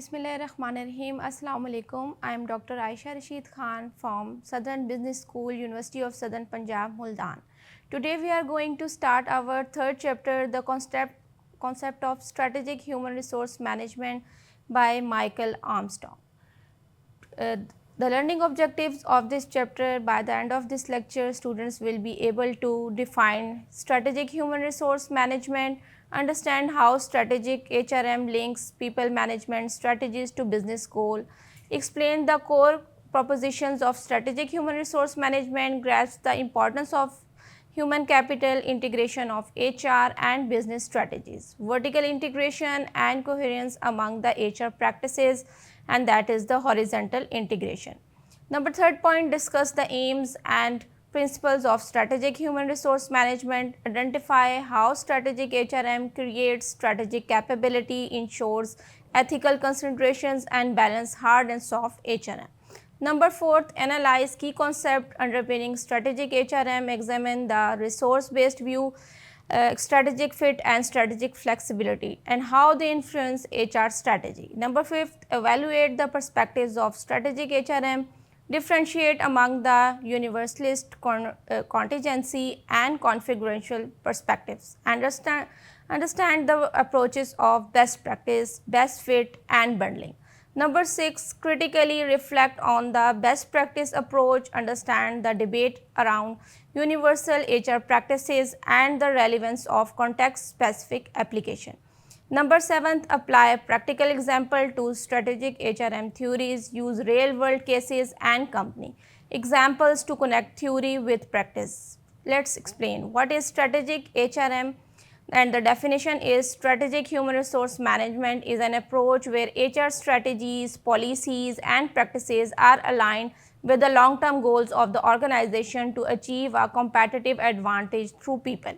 Bismillahirrahmanirrahim. Assalamu alaikum. I am Dr. Aisha Rashid Khan from Southern Business School, University of Southern Punjab, Multan. Today we are going to start our third chapter, the concept of strategic human resource management by Michael Armstrong. The learning objectives of this chapter: by the end of this lecture, students will be able to define strategic human resource management, understand how strategic HRM links people management strategies to business goal, explain the core propositions of strategic human resource management, grasp the importance of human capital, integration of HR and business strategies, vertical integration and coherence among the HR practices, and that is the horizontal integration. Number third point, discuss the aims and principles of strategic human resource management, identify how strategic HRM creates strategic capability, ensures ethical considerations and balance hard and soft HRM. Number fourth, analyze key concept underpinning strategic HRM, examine the resource-based view, strategic fit and strategic flexibility, and how they influence HR strategy. Number fifth, evaluate the perspectives of strategic HRM, differentiate among the universalist, contingency and configurational perspectives, understand the approaches of best practice, best fit and bundling. Number 6, critically reflect on the best practice approach, understand the debate around universal HR practices and the relevance of context-specific application. Number 7, apply a practical example to strategic HRM theories, use real-world cases and company examples to connect theory with practice. Let's explain what is strategic HRM. And the definition is: strategic human resource management is an approach where HR strategies, policies and practices are aligned with the long-term goals of the organization to achieve a competitive advantage through people.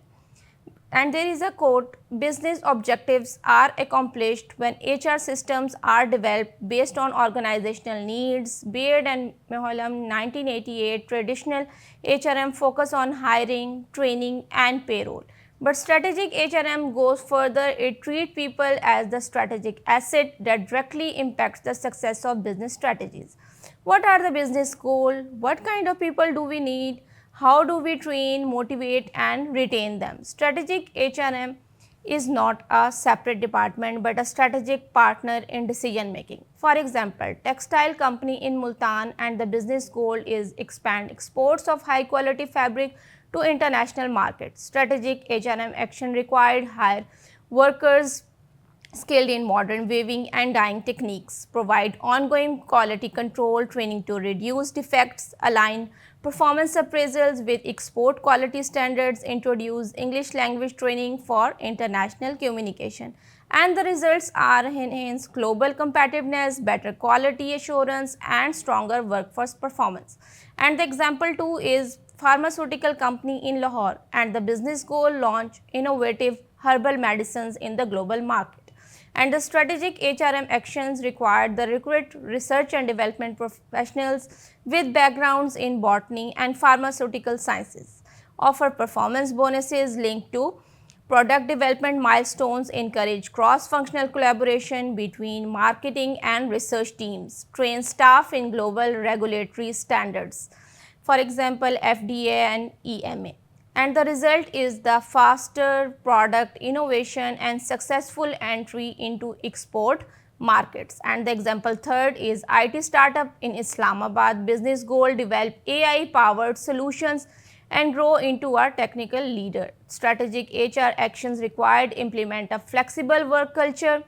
And there is a quote: business objectives are accomplished when HR systems are developed based on organizational needs. Beard and Meholam 1988. Traditional HRM focus on hiring, training and payroll. But strategic HRM goes further. It treats people as the strategic asset that directly impacts the success of business strategies. What are the business goals? What kind of people do we need? How do we train, motivate and retain them? Strategic HRM is not a separate department but a strategic partner in decision making. For example, textile company in Multan, and the business goal is expand exports of high quality fabric to international markets. Strategic HRM action required: hire workers skilled in modern weaving and dyeing techniques, provide ongoing quality control training to reduce defects, align performance appraisals with export quality standards, introduce English language training for international communication. And the results are enhanced global competitiveness, better quality assurance and stronger workforce performance. And the example 2 is pharmaceutical company in Lahore, and the business goal: launch innovative herbal medicines in the global market. And the strategic HRM actions required: the recruit research and development professionals with backgrounds in botany and pharmaceutical sciences, offer performance bonuses linked to product development milestones, encourage cross-functional collaboration between marketing and research teams, train staff in global regulatory standards, for example FDA and EMA. And the result is the faster product innovation and successful entry into export markets. And the example 3rd is IT startup in Islamabad, business goal: develop AI powered solutions and grow into a technical leader. Strategic HR actions required: implement a flexible work culture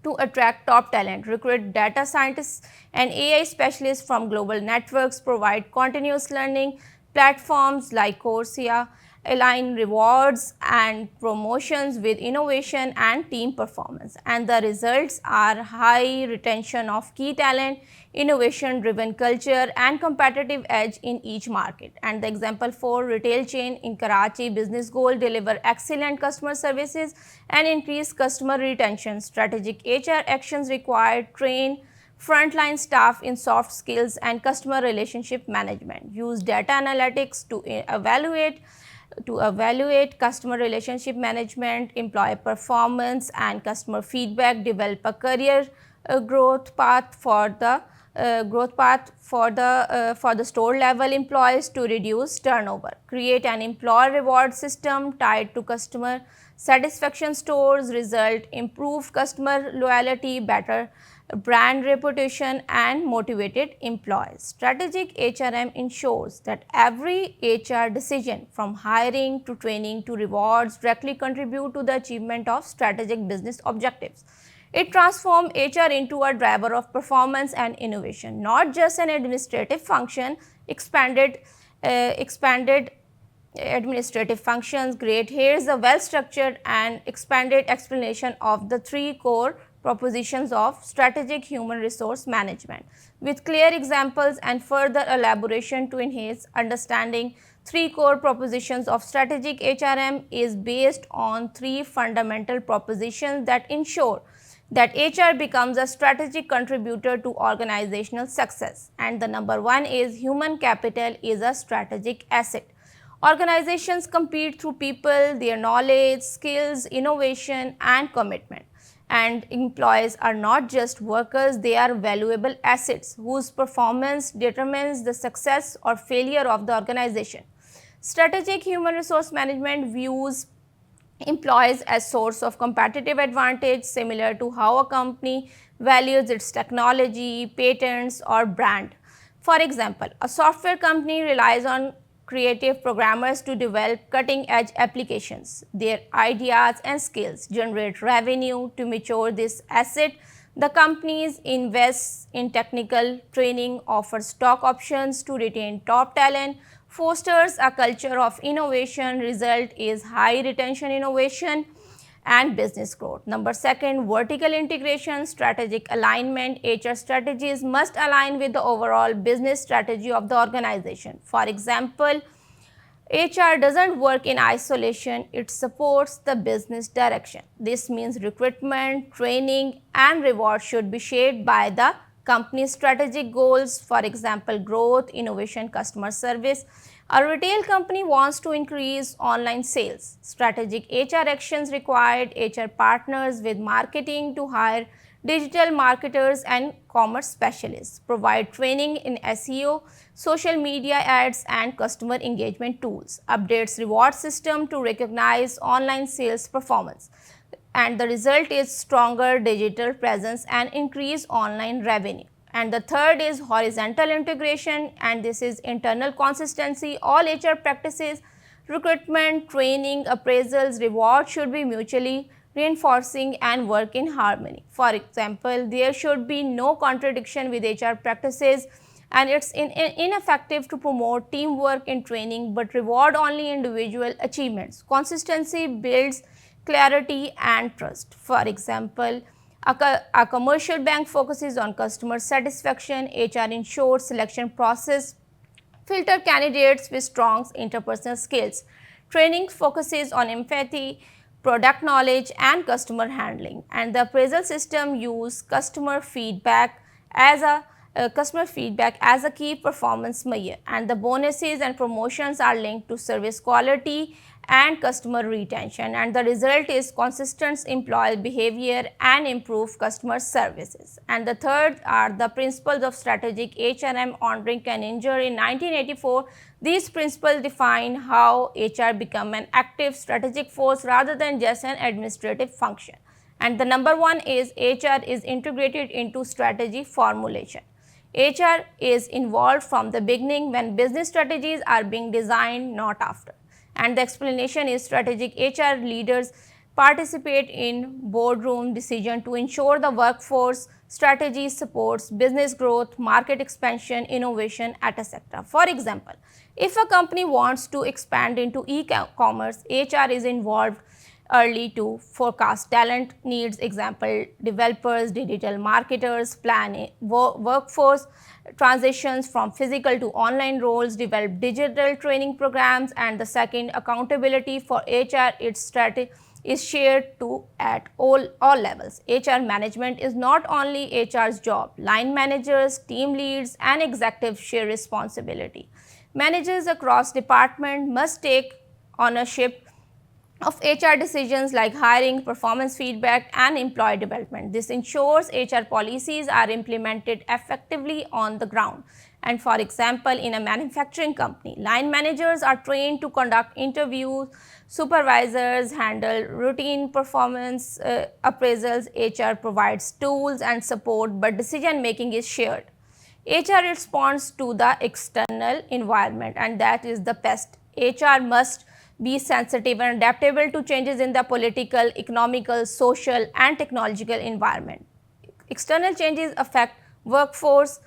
to attract top talent, recruit data scientists and AI specialists from global networks, provide continuous learning platforms like Coursera, align rewards and promotions with innovation and team performance. And the results are high retention of key talent, innovation driven culture and competitive edge in each market. And the example 4, retail chain in Karachi, business goal: deliver excellent customer services and increase customer retention. Strategic HR actions required: train frontline staff in soft skills and customer relationship management, use data analytics to evaluate customer relationship management, employee performance and customer feedback, develop a career growth path for the store level employees to reduce turnover, create an employee reward system tied to customer satisfaction scores, result improved customer loyalty, better brand reputation and motivated employees. Strategic HRM ensures that every HR decision from hiring to training to rewards directly contribute to the achievement of strategic business objectives. It transforms HR into a driver of performance and innovation, not just an administrative function. Expanded administrative functions. Great. Here is a well structured and expanded explanation of the three core propositions of strategic human resource management, with clear examples and further elaboration to enhance understanding. Three core propositions of strategic HRM is based on three fundamental propositions that ensure that HR becomes a strategic contributor to organizational success. And the number one is human capital is a strategic asset. Organizations compete through people, their knowledge, skills, innovation and commitment. And employees are not just workers, they are valuable assets whose performance determines the success or failure of the organization. Strategic human resource management views employees as source of competitive advantage, similar to how a company values its technology, patents or brand. For example, a software company relies on creative programmers to develop cutting edge applications. Their ideas and skills generate revenue. To mature this asset, the companies invest in technical training, offer stock options to retain top talent, fosters a culture of innovation. Result is high retention innovation and business growth. Number second, vertical integration, strategic alignment. HR strategies must align with the overall business strategy of the organization. For example, HR doesn't work in isolation, it supports the business direction. This means recruitment, training and reward should be shaped by the company's strategic goals, for example, growth, innovation, customer service. A retail company wants to increase online sales. Strategic HR actions required HR partners with marketing to hire digital marketers and commerce specialists, provide training in SEO, social media ads and customer engagement tools, updates reward system to recognize online sales performance. And the result is stronger digital presence and increased online revenue. And the third is horizontal integration, and this is internal consistency. All HR practices, recruitment, training, appraisals, reward should be mutually reinforcing and work in harmony. For example, there should be no contradiction with HR practices, and it's ineffective to promote teamwork in training but reward only individual achievements. Consistency builds clarity and trust. For example, a commercial bank focuses on customer satisfaction. HR ensures selection process, filter candidates with strong interpersonal skills. Training focuses on empathy, product knowledge and customer handling. And the appraisal system use customer feedback as a key performance measure, and the bonuses and promotions are linked to service quality and customer retention, and the result is consistent employee behavior and improved customer services. And the third are the principles of strategic HRM. Honoring can injure in 1984. These principles define how HR become an active strategic force rather than just an administrative function. And the number one is HR is integrated into strategy formulation. HR is involved from the beginning when business strategies are being designed, not after. And the explanation is strategic HR leaders participate in boardroom decision to ensure the workforce strategy supports business growth, market expansion, innovation, etc. For example, if a company wants to expand into e-commerce, HR is involved early to forecast talent needs, example developers, digital marketers, plan workforce transitions from physical to online roles, develop digital training programs. And the second, accountability for HR, its strategy is shared to at all levels. HR management is not only HR's job. Line managers, team leads and executives share responsibility. Managers across department must take ownership of HR decisions like hiring, performance feedback, and employee development. This ensures HR policies are implemented effectively on the ground. And for example, in a manufacturing company, line managers are trained to conduct interviews, supervisors handle routine performance appraisals, HR provides tools and support, but decision making is shared. HR responds to the external environment, and that is the pest. HR must be sensitive and adaptable to changes in the political, economical, social, and technological environment. External changes affect workforce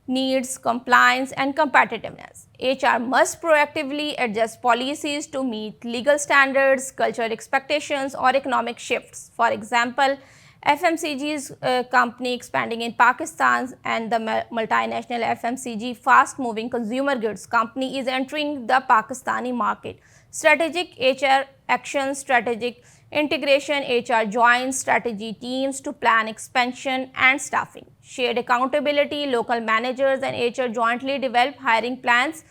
needs, compliance, and competitiveness. HR must proactively adjust policies to meet legal standards, cultural expectations, or economic shifts. For example, FMCG's company expanding in Pakistan and the multinational FMCG fast moving consumer goods company is entering the Pakistani market. Strategic HR action, strategic integration, HR joins strategy teams to plan expansion and staffing. Shared accountability, local managers and HR jointly develop hiring plans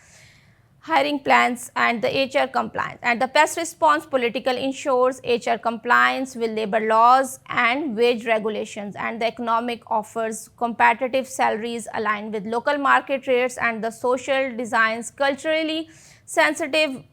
and the HR compliance. And the pest response political ensures HR compliance with labor laws and wage regulations, and the economic offers competitive salaries aligned with local market rates, and the social designs culturally sensitive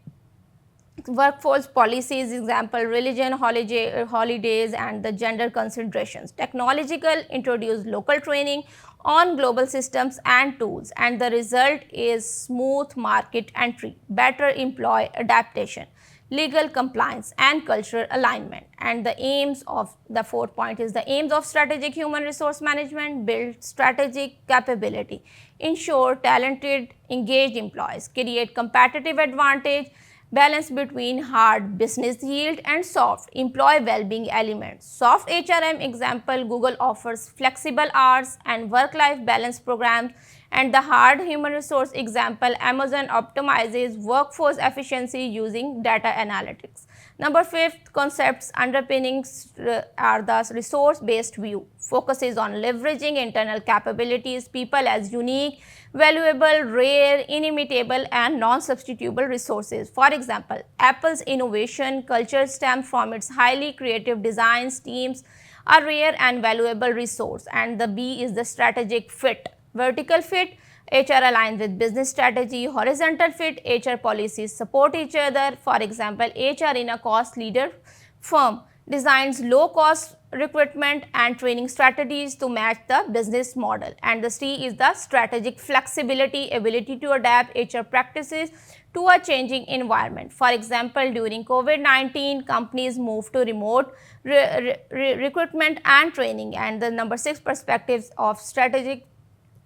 workforce policies, example religion, holidays, and the gender considerations. Technological introduce local training on global systems and tools, and the result is smooth market entry, better employee adaptation, legal compliance, and cultural alignment. And the aims of the fourth point is the aims of strategic human resource management: build strategic capability, ensure talented engaged employees, create competitive advantage, balance between hard business yield and soft employee well-being elements. Soft HRM example, Google offers flexible hours and work-life balance programs, and the hard human resource example, Amazon optimizes workforce efficiency using data analytics. Number fifth, concepts underpinnings are the resource-based view, focuses on leveraging internal capabilities, people as unique, valuable, rare, inimitable, and non-substitutable resources. For example, Apple's innovation culture stems from its highly creative designs. Teams are rare and valuable resource. And the B is the strategic fit. Vertical fit, HR aligns with business strategy. Horizontal fit, HR policies support each other. For example, HR in a cost leader firm designs low cost recruitment and training strategies to match the business model. And the C is the strategic flexibility, ability to adapt HR practices to a changing environment. For example, during COVID-19, companies moved to remote recruitment and training. And the number 6 perspectives of strategic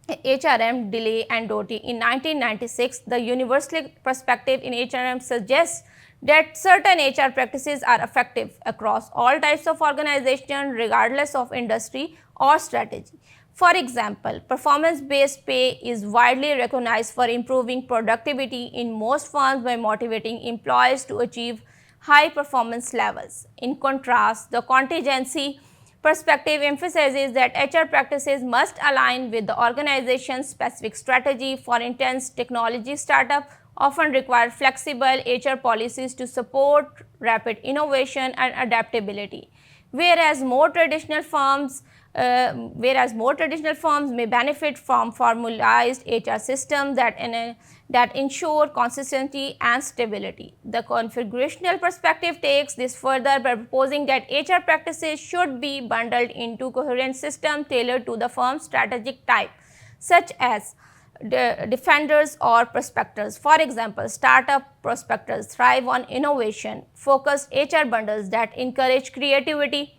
HRM, delay and DOTI. In 1996, the universal perspective in HRM suggests that certain HR practices are effective across all types of organization regardless of industry or strategy. For example, performance-based pay is widely recognized for improving productivity in most firms by motivating employees to achieve high performance levels. In contrast, the contingency perspective emphasizes that HR practices must align with the organization's specific strategy. For instance, technology startup often require flexible HR policies to support rapid innovation and adaptability, whereas more traditional firms may benefit from formalized HR systems that ensure consistency and stability. The configurational perspective takes this further by proposing that HR practices should be bundled into coherent systems tailored to the firm's strategic type, such as defenders or prospectors. For example, startup prospectors thrive on innovation focused HR bundles that encourage creativity,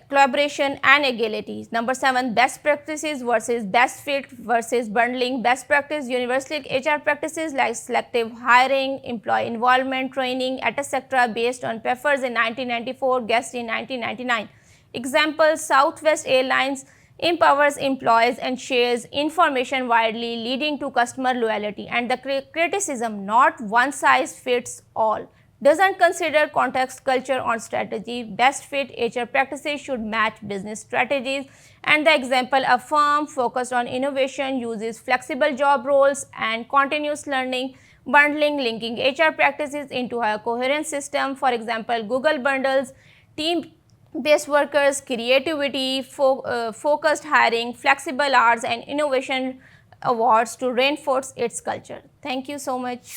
collaboration and agility. Number 7, best practices versus best fit versus bundling. Best practice, universal HR practices like selective hiring, employee involvement, training, etc. based on Pfeffer's in 1994, Guest in 1999. Example, Southwest Airlines empowers employees and shares information widely, leading to customer loyalty. And the criticism, not one size fits all, doesn't consider context, culture or strategy. Best fit HR practices should match business strategies. And the example, a firm focused on innovation uses flexible job roles and continuous learning bundling, linking HR practices into a coherent system. For example, Google bundles team-based workers, creativity, focused hiring, flexible hours, and innovation awards to reinforce its culture. Thank you so much.